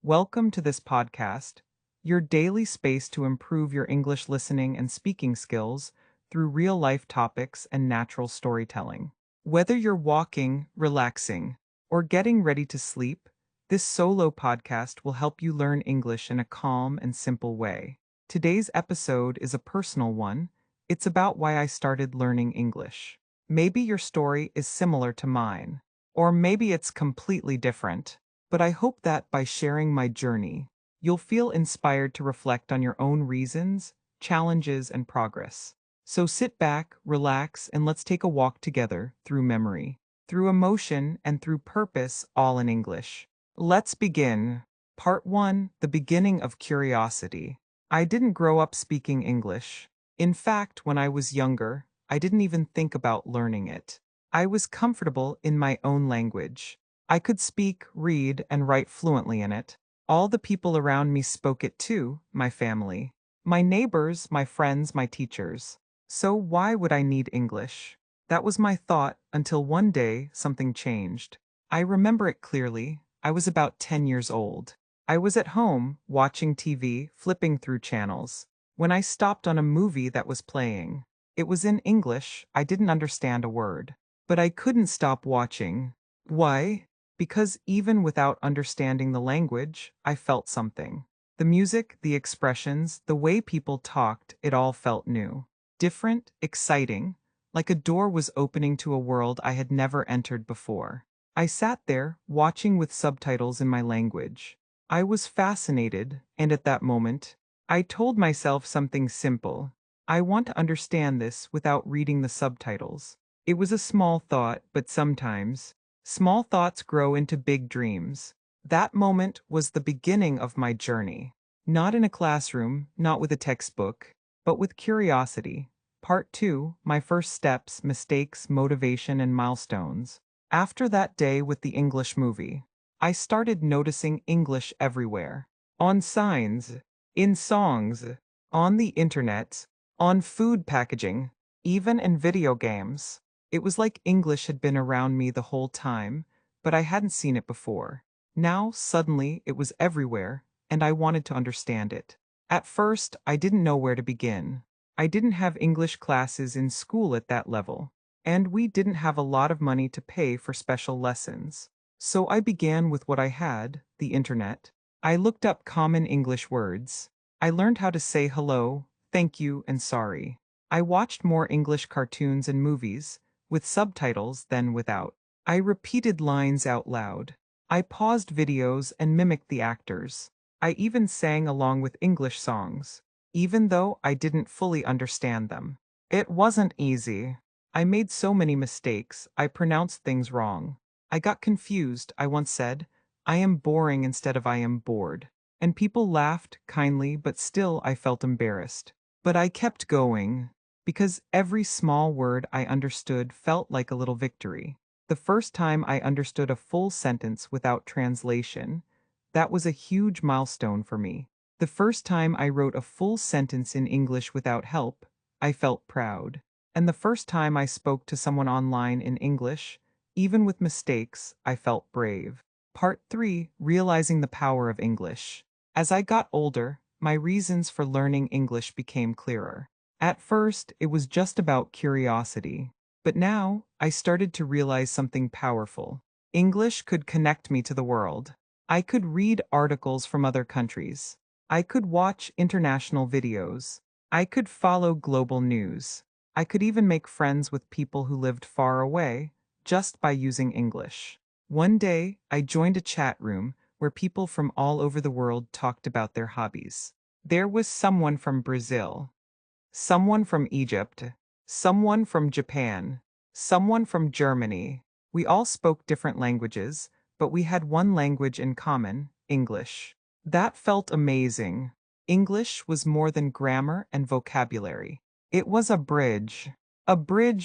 Welcome to this podcast, your daily space to improve your English listening and speaking skills through real life topics and natural storytelling. Whether you're walking, relaxing, or getting ready to sleep, this solo podcast will help you learn English in a calm and simple way. Today's episode is a personal one. It's about why I started learning English. Maybe your story is similar to mine, or maybe it's completely different. But I hope that by sharing my journey, you'll feel inspired to reflect on your own reasons, challenges, and progress. So sit back, relax, and let's take a walk together through memory, through emotion, and through purpose, all in English. Let's begin. Part 1: The Beginning of Curiosity. I didn't grow up speaking English. In fact, when I was younger, I didn't even think about learning it. I was comfortable in my own language. I could speak, read, and write fluently in it. All the people around me spoke it too, my family, my neighbors, my friends, my teachers. So why would I need English? That was my thought until one day something changed. I remember it clearly. I was about 10 years old. I was at home, watching TV, flipping through channels, when I stopped on a movie that was playing. It was in English. I didn't understand a word. But I couldn't stop watching. Why? Because even without understanding the language, I felt something. The music, the expressions, the way people talked, it all felt new. Different, exciting, like a door was opening to a world I had never entered before. I sat there, watching with subtitles in my language. I was fascinated, and at that moment, I told myself something simple. I want to understand this without reading the subtitles. It was a small thought, but sometimes, small thoughts grow into big dreams. That moment was the beginning of my journey. Not in a classroom, not with a textbook, but with curiosity. Part 2: My First Steps, Mistakes, Motivation, and Milestones. After that day with the English movie, I started noticing English everywhere. On signs, in songs, on the internet, on food packaging, even in video games. It was like English had been around me the whole time, but I hadn't seen it before. Now, suddenly, it was everywhere, and I wanted to understand it. At first, I didn't know where to begin. I didn't have English classes in school at that level, and we didn't have a lot of money to pay for special lessons. So I began with what I had, the internet. I looked up common English words. I learned how to say hello, thank you, and sorry. I watched more English cartoons and movies, with subtitles than without. I repeated lines out loud. I paused videos and mimicked the actors. I even sang along with English songs, even though I didn't fully understand them. It wasn't easy. I made so many mistakes. I pronounced things wrong. I got confused. I once said, I am boring instead of I am bored. And people laughed kindly, but still I felt embarrassed. But I kept going, because every small word I understood felt like a little victory. The first time I understood a full sentence without translation, that was a huge milestone for me. The first time I wrote a full sentence in English without help, I felt proud. And the first time I spoke to someone online in English, even with mistakes, I felt brave. Part 3: Realizing the Power of English. As I got older, my reasons for learning English became clearer. At first, it was just about curiosity. But now, I started to realize something powerful. English could connect me to the world. I could read articles from other countries. I could watch international videos. I could follow global news. I could even make friends with people who lived far away, just by using English. One day, I joined a chat room where people from all over the world talked about their hobbies. There was someone from Brazil, someone from Egypt, someone from Japan, someone from Germany. We all spoke different languages, but we had one language in common: English. That felt amazing. English was more than grammar and vocabulary. It was a bridge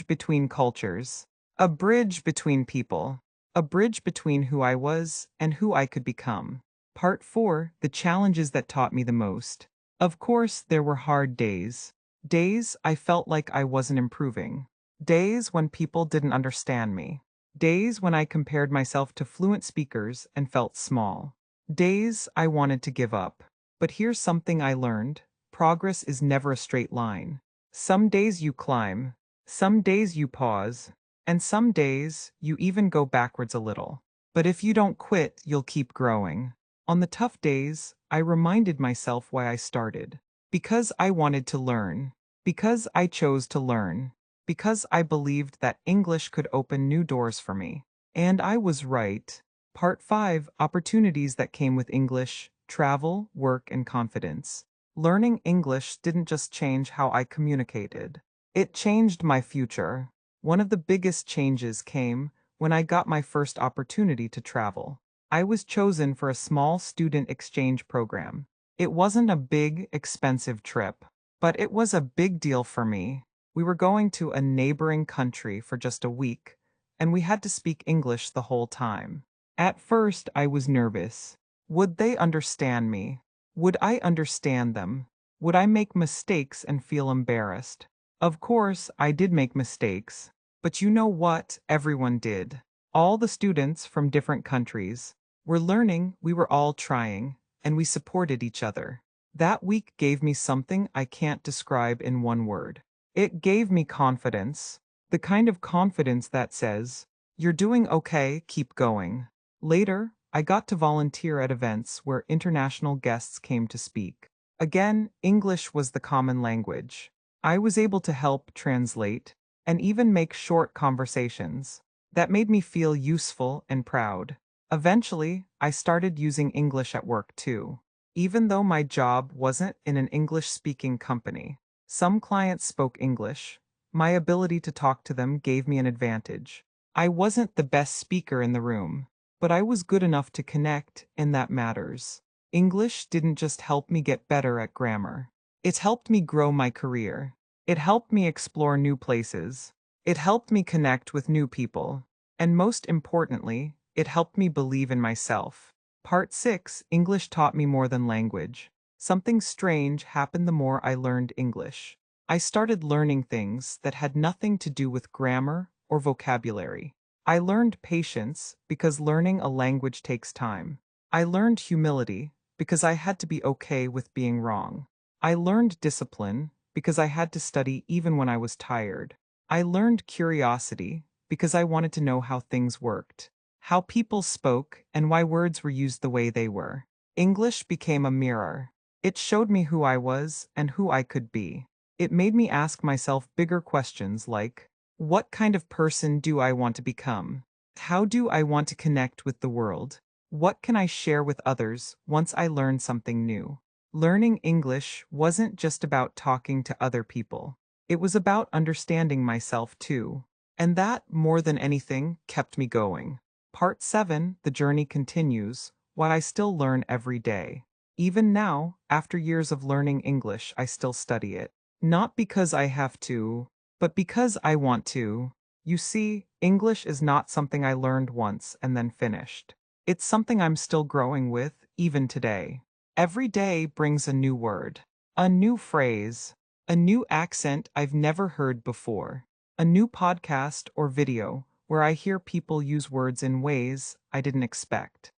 between cultures, a bridge between people, a bridge between who I was and who I could become. Part 4: The Challenges That Taught Me the Most. Of course, there were hard days. Days I felt like I wasn't improving. Days when people didn't understand me. Days when I compared myself to fluent speakers and felt small. Days I wanted to give up. But here's something I learned: progress is never a straight line. Some days you climb, some days you pause, and some days you even go backwards a little. But if you don't quit, you'll keep growing. On the tough days, I reminded myself why I started. Because I wanted to learn. Because I chose to learn. Because I believed that English could open new doors for me. And I was right. Part 5: Opportunities that came with English, travel, work, and confidence. Learning English didn't just change how I communicated, it changed my future. One of the biggest changes came when I got my first opportunity to travel. I was chosen for a small student exchange program. It wasn't a big, expensive trip, but it was a big deal for me. We were going to a neighboring country for just a week, and we had to speak English the whole time. At first, I was nervous. Would they understand me? Would I understand them? Would I make mistakes and feel embarrassed? Of course, I did make mistakes. But you know what? Everyone did. All the students from different countries were learning, we were all trying, and we supported each other. That week gave me something I can't describe in one word. It gave me confidence. The kind of confidence that says, "You're doing okay, keep going." Later, I got to volunteer at events where international guests came to speak. Again, English was the common language. I was able to help translate and even make short conversations. That made me feel useful and proud. Eventually, I started using English at work too. Even though my job wasn't in an English-speaking company, some clients spoke English. My ability to talk to them gave me an advantage. I wasn't the best speaker in the room, but I was good enough to connect, and that matters. English didn't just help me get better at grammar. It helped me grow my career. It helped me explore new places. It helped me connect with new people. And most importantly, it helped me believe in myself. Part 6: English taught me more than language. Something strange happened the more I learned English. I started learning things that had nothing to do with grammar or vocabulary. I learned patience because learning a language takes time. I learned humility because I had to be okay with being wrong. I learned discipline because I had to study even when I was tired. I learned curiosity because I wanted to know how things worked, how people spoke, and why words were used the way they were. English became a mirror. It showed me who I was and who I could be. It made me ask myself bigger questions like, what kind of person do I want to become? How do I want to connect with the world? What can I share with others once I learn something new? Learning English wasn't just about talking to other people. It was about understanding myself too. And that, more than anything, kept me going. Part 7: The journey continues, why I still learn every day. Even now, after years of learning English, I still study it. Not because I have to, but because I want to. You see, English is not something I learned once and then finished. It's something I'm still growing with, even today. Every day brings a new word, a new phrase, a new accent I've never heard before, a new podcast or video where I hear people use words in ways I didn't expect.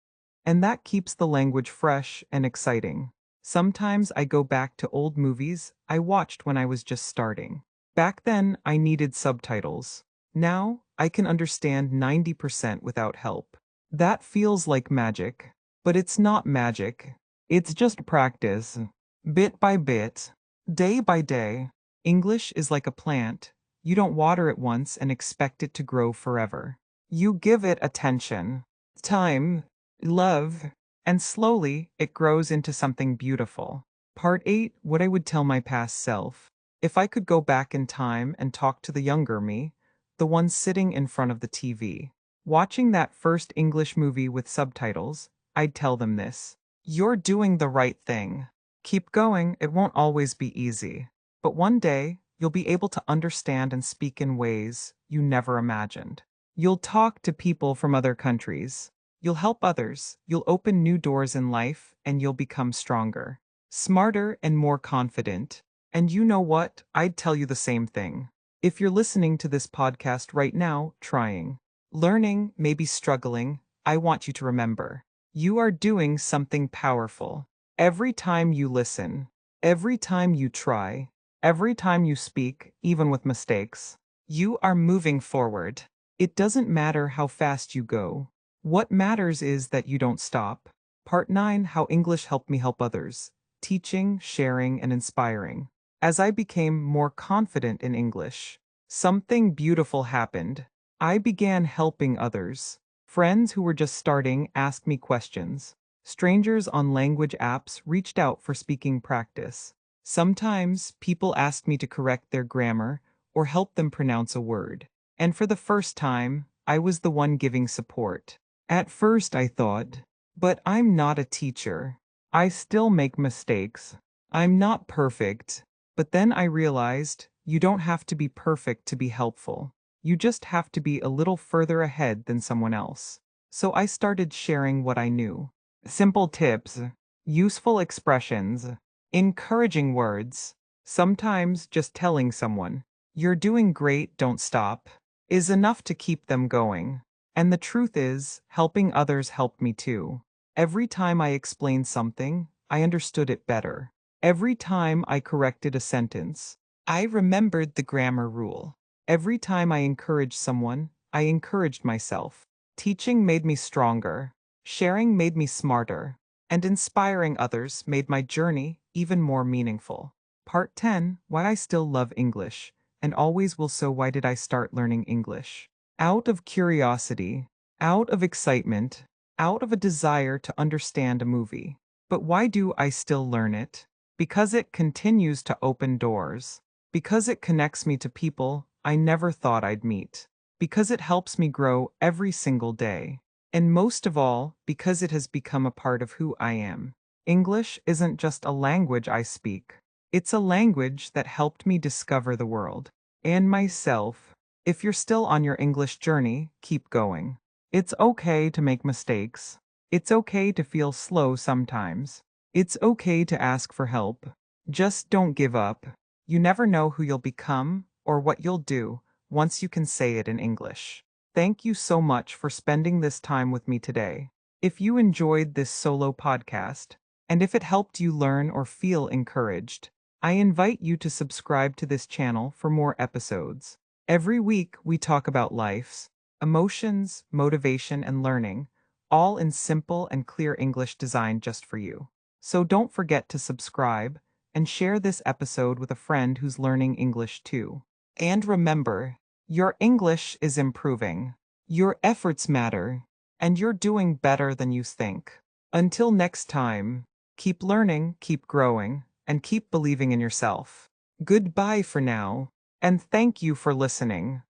And that keeps the language fresh and exciting. Sometimes I go back to old movies I watched when I was just starting. Back then, I needed subtitles. Now, I can understand 90% without help. That feels like magic. But it's not magic. It's just practice. Bit by bit. Day by day. English is like a plant. You don't water it once and expect it to grow forever. You give it attention, time, love, and slowly it grows into something beautiful. Part 8: What I would tell my past self. If I could go back in time and talk to the younger me, the one sitting in front of the TV, watching that first English movie with subtitles, I'd tell them this: you're doing the right thing. Keep going, it won't always be easy. But one day, you'll be able to understand and speak in ways you never imagined. You'll talk to people from other countries. You'll help others, you'll open new doors in life, and you'll become stronger, smarter, and more confident. And you know what? I'd tell you the same thing. If you're listening to this podcast right now, trying, learning, maybe struggling, I want you to remember. You are doing something powerful. Every time you listen, every time you try, every time you speak, even with mistakes, you are moving forward. It doesn't matter how fast you go. What matters is that you don't stop. Part 9: How English Helped Me Help Others. Teaching, sharing, and inspiring. As I became more confident in English, something beautiful happened. I began helping others. Friends who were just starting asked me questions. Strangers on language apps reached out for speaking practice. Sometimes people asked me to correct their grammar or help them pronounce a word. And for the first time, I was the one giving support. At first I thought, but I'm not a teacher. I still make mistakes. I'm not perfect. But then I realized, you don't have to be perfect to be helpful. You just have to be a little further ahead than someone else. So I started sharing what I knew. Simple tips, useful expressions, encouraging words. Sometimes just telling someone, "You're doing great, don't stop," is enough to keep them going. And the truth is, helping others helped me too. Every time I explained something, I understood it better. Every time I corrected a sentence, I remembered the grammar rule. Every time I encouraged someone, I encouraged myself. Teaching made me stronger, sharing made me smarter, and inspiring others made my journey even more meaningful. Part 10: Why I Still Love English, and Always Will. So why did I start learning English? Out of curiosity, out of excitement, out of a desire to understand a movie. But why do I still learn it? Because it continues to open doors. Because it connects me to people I never thought I'd meet. Because it helps me grow every single day. And most of all, because it has become a part of who I am. English isn't just a language I speak. It's a language that helped me discover the world. And myself. If you're still on your English journey, keep going. It's okay to make mistakes. It's okay to feel slow sometimes. It's okay to ask for help. Just don't give up. You never know who you'll become or what you'll do once you can say it in English. Thank you so much for spending this time with me today. If you enjoyed this solo podcast, and if it helped you learn or feel encouraged, I invite you to subscribe to this channel for more episodes. Every week we talk about lives, emotions, motivation, and learning, all in simple and clear English designed just for you. So don't forget to subscribe and share this episode with a friend who's learning English too. And remember, your English is improving. Your efforts matter, and you're doing better than you think. Until next time, keep learning, keep growing, and keep believing in yourself. Goodbye for now, and thank you for listening.